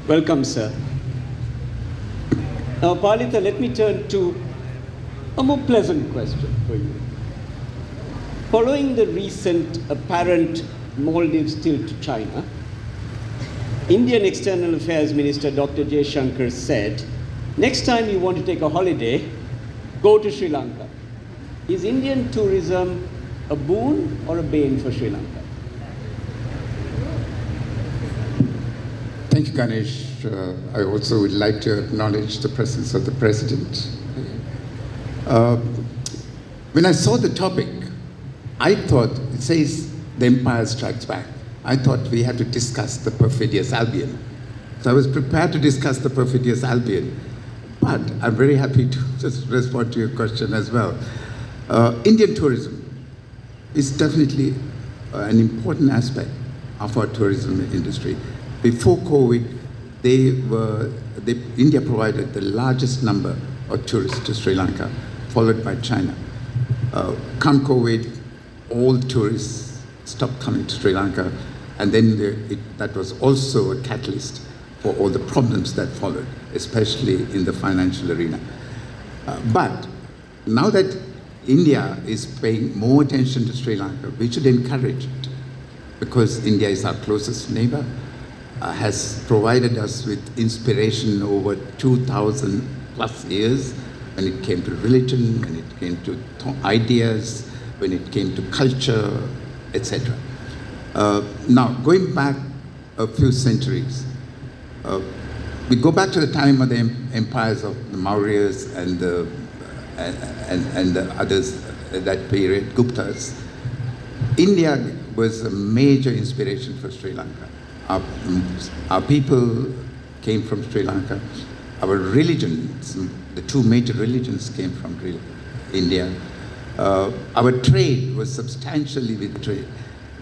Welcome, sir. Now, Palitha, let me turn to a more pleasant question for you. Following the recent apparent Maldives tilt to China, Indian External Affairs Minister Dr. Jaishankar said, next time you want to take a holiday, go to Sri Lanka. Is Indian tourism a boon or a bane for Sri Lanka? Thank you, Ganesh. I also would like to acknowledge the presence of the President. When I saw the topic, I thought, it says, the Empire Strikes Back. I thought we had to discuss the perfidious Albion. So I was prepared to discuss the perfidious Albion, but I'm very happy to just respond to your question as well. Indian tourism is definitely an important aspect of our tourism industry. Before COVID, India provided the largest number of tourists to Sri Lanka, followed by China. Come COVID, all tourists stopped coming to Sri Lanka, and then that was also a catalyst for all the problems that followed, especially in the financial arena. But now that India is paying more attention to Sri Lanka, we should encourage it, because India is our closest neighbor, has provided us with inspiration over 2,000 plus years when it came to religion, when it came to ideas, when it came to culture, etc. Now, going back a few centuries, we go back to the time of the empires of the Mauryas and the others at that period, Guptas. India was a major inspiration for Sri Lanka. Our people came from Sri Lanka. Our religions, the two major religions came from India. Our trade was substantially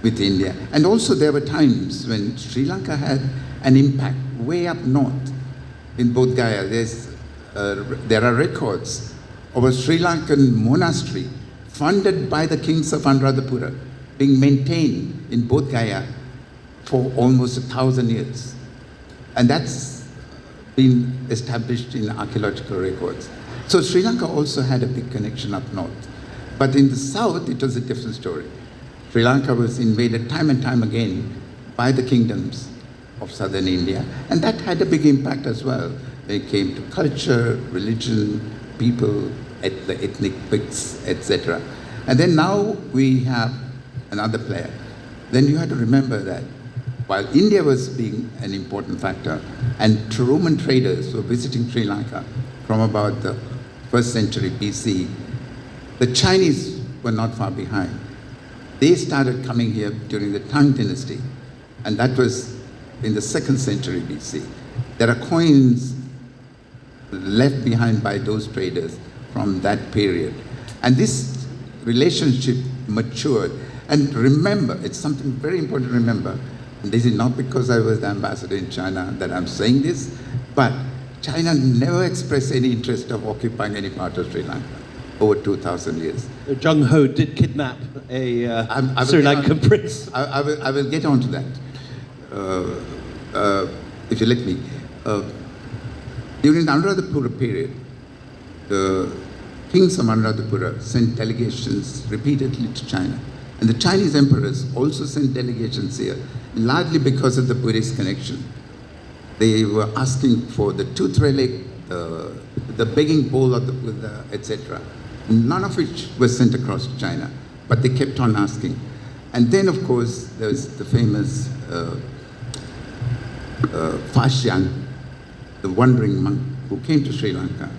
with India. And also there were times when Sri Lanka had an impact way up north in Bodh Gaya. There are records of a Sri Lankan monastery funded by the kings of Anuradhapura being maintained in Bodh Gaya for almost 1,000 years. And that's been established in archaeological records. So Sri Lanka also had a big connection up north. But in the south, it was a different story. Sri Lanka was invaded time and time again by the kingdoms of southern India, and that had a big impact as well. When it came to culture, religion, people, the ethnic mix, etc. And then now we have another player. Then you have to remember that while India was being an important factor, and Roman traders were visiting Sri Lanka from about the 1st century BC, the Chinese were not far behind. They started coming here during the Tang dynasty, and that was in the 2nd century BC. There are coins left behind by those traders from that period. And this relationship matured. And remember, it's something very important to remember, and this is not because I was the ambassador in China that I'm saying this, but China never expressed any interest of occupying any part of Sri Lanka over 2,000 years. Zheng Ho did kidnap a Sri Lankan prince. I will get on to that, if you let me. During the Anuradhapura period, the kings of Anuradhapura sent delegations repeatedly to China. And the Chinese emperors also sent delegations here, largely because of the Buddhist connection. They were asking for the tooth relic, the begging bowl of the Buddha, etc. None of which was sent across to China, but they kept on asking. And then, of course, there was the famous Fa Xiang, the wandering monk who came to Sri Lanka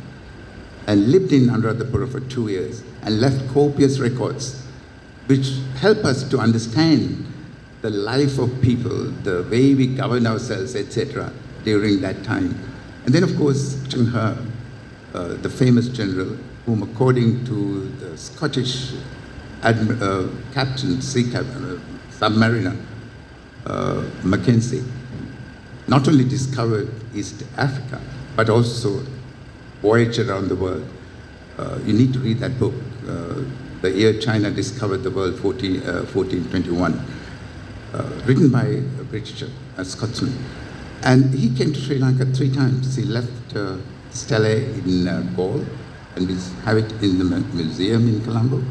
and lived in Anuradhapura for 2 years and left copious records which help us to understand the life of people, the way we govern ourselves, etc., during that time. And then, of course, Zheng He, the famous general, whom according to the Scottish captain, submariner, Mackenzie, not only discovered East Africa, but also voyaged around the world. You need to read that book, The Year China Discovered the World, 1421, written by a British, a Scotsman. And he came to Sri Lanka 3 times. He left Stele in Galle, and we have it in the museum in Colombo.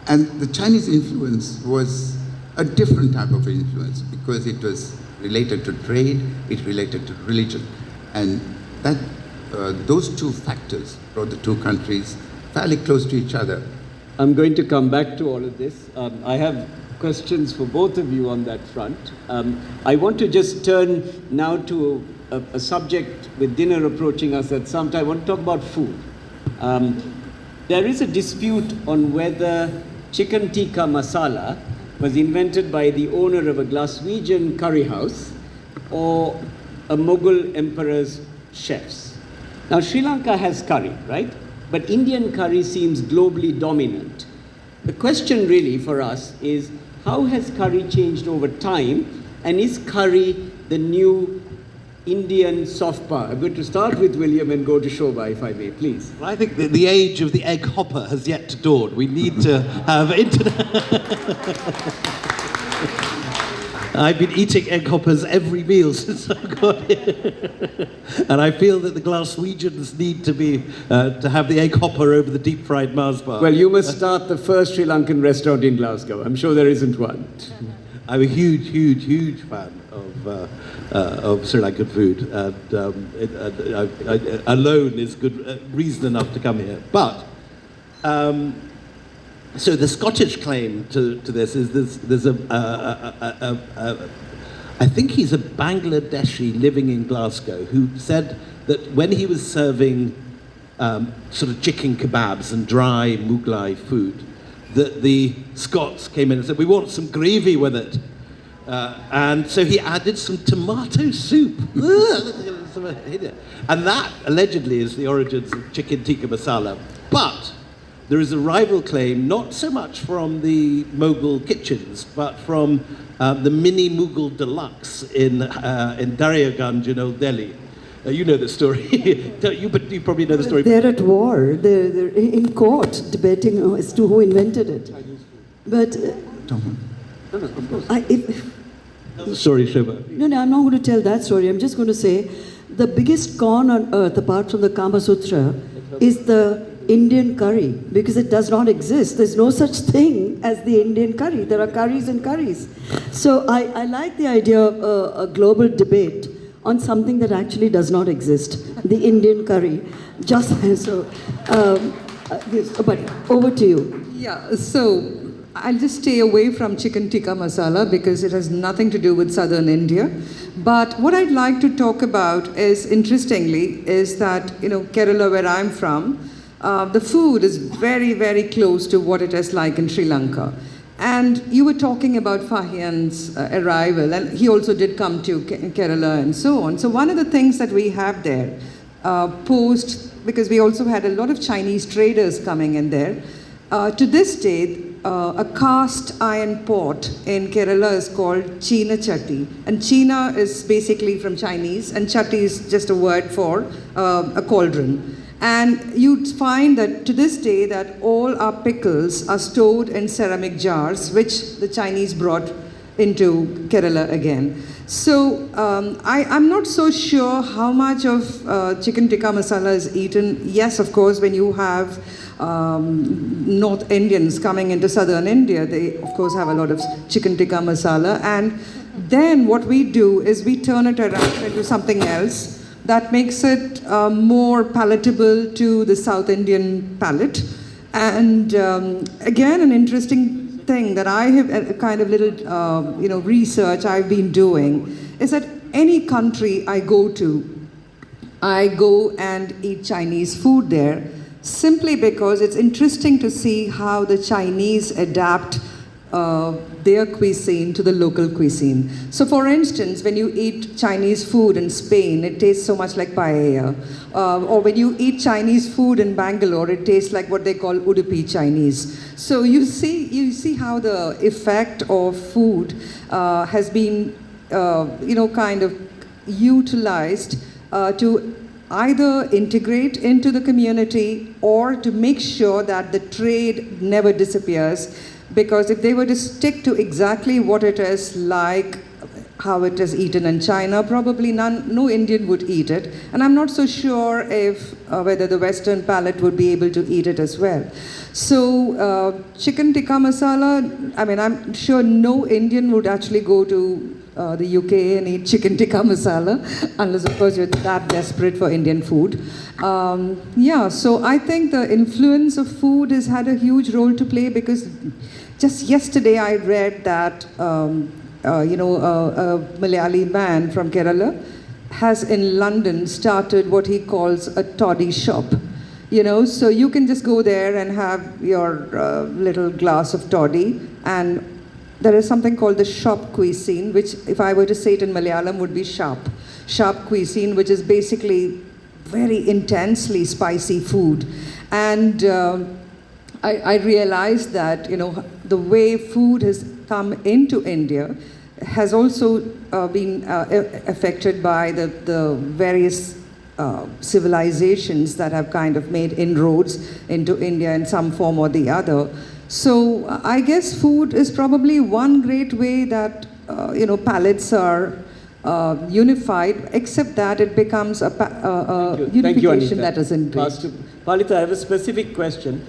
And the Chinese influence was a different type of influence because it was related to trade, it related to religion. And that, those 2 factors brought the 2 countries fairly close to each other. I'm going to come back to all of this. I have questions for both of you on that front. I want to just turn now to a subject with dinner approaching us at some time. I want to talk about food. There is a dispute on whether chicken tikka masala was invented by the owner of a Glaswegian curry house or a Mughal emperor's chefs. Now, Sri Lanka has curry, right? But Indian curry seems globally dominant. The question really for us is, how has curry changed over time? And is curry the new Indian soft power? I'm going to start with William and go to Shobha, if I may, please. Well, I think the age of the egg hopper has yet to dawn. We need to have I've been eating egg hoppers every meal since I got here. And I feel that the Glaswegians need to be, to have the egg hopper over the deep fried Mars bar. Well, you must start the first Sri Lankan restaurant in Glasgow. I'm sure there isn't one. I'm a huge fan of Sri Lankan food, and alone is good reason enough to come here. But so the Scottish claim to this is there's I think he's a Bangladeshi living in Glasgow who said that when he was serving sort of chicken kebabs and dry Mughlai food, that the Scots came in and said, we want some gravy with it. And so he added some tomato soup. And that allegedly is the origins of chicken tikka masala. But there is a rival claim, not so much from the Mughal kitchens, but from the mini Mughal deluxe in Daryaganj in Old Delhi. You know the story. you probably know the story. They're at war. They're in court debating as to who invented it. But Sorry, Shobha. No, I'm not going to tell that story. I'm just going to say the biggest con on earth, apart from the Kama Sutra, is the Indian curry, because it does not exist. There's no such thing as the Indian curry. There are curries and curries. So I like the idea of a global debate on something that actually does not exist, the Indian curry. Just so, but over to you. Yeah, so I'll just stay away from chicken tikka masala because it has nothing to do with southern India. But what I'd like to talk about is, interestingly, is that, Kerala, where I'm from, the food is very, very close to what it is like in Sri Lanka. And you were talking about Fahian's arrival, and he also did come to Kerala and so on. So one of the things that we have there, because we also had a lot of Chinese traders coming in there, to this day, a cast iron pot in Kerala is called China Chatti. And China is basically from Chinese, and Chatti is just a word for a cauldron. And you'd find that to this day that all our pickles are stored in ceramic jars, which the Chinese brought into Kerala again. So I'm not so sure how much of chicken tikka masala is eaten. Yes, of course, when you have North Indians coming into southern India, they of course have a lot of chicken tikka masala. And then what we do is we turn it around into something else that makes it more palatable to the South Indian palate. And again, an interesting thing that I have a kind of little research I've been doing is that any country I go to, I go and eat Chinese food there, simply because it's interesting to see how the Chinese adapt their cuisine to the local cuisine. So for instance, when you eat Chinese food in Spain, it tastes so much like paella. Or when you eat Chinese food in Bangalore, it tastes like what they call Udupi Chinese. So you see how the effect of food has been, kind of utilized to either integrate into the community or to make sure that the trade never disappears. Because if they were to stick to exactly what it is like, how it is eaten in China. Probably no Indian would eat it. And I'm not so sure if whether the Western palate would be able to eat it as well. So chicken tikka masala, I mean, I'm sure no Indian would actually go to the UK and eat chicken tikka masala, unless of course you're that desperate for Indian food. Yeah, so I think the influence of food has had a huge role to play, because just yesterday I read that a Malayali man from Kerala has in London started what he calls a toddy shop. So you can just go there and have your little glass of toddy, and there is something called the shop cuisine, which if I were to say it in Malayalam would be sharp cuisine, which is basically very intensely spicy food. And I realized that, the way food has come into India has also been affected by the various civilizations that have kind of made inroads into India in some form or the other. So I guess food is probably one great way that palates are unified, except that it becomes a unification that isn't great. Pastor Palitha, I have a specific question.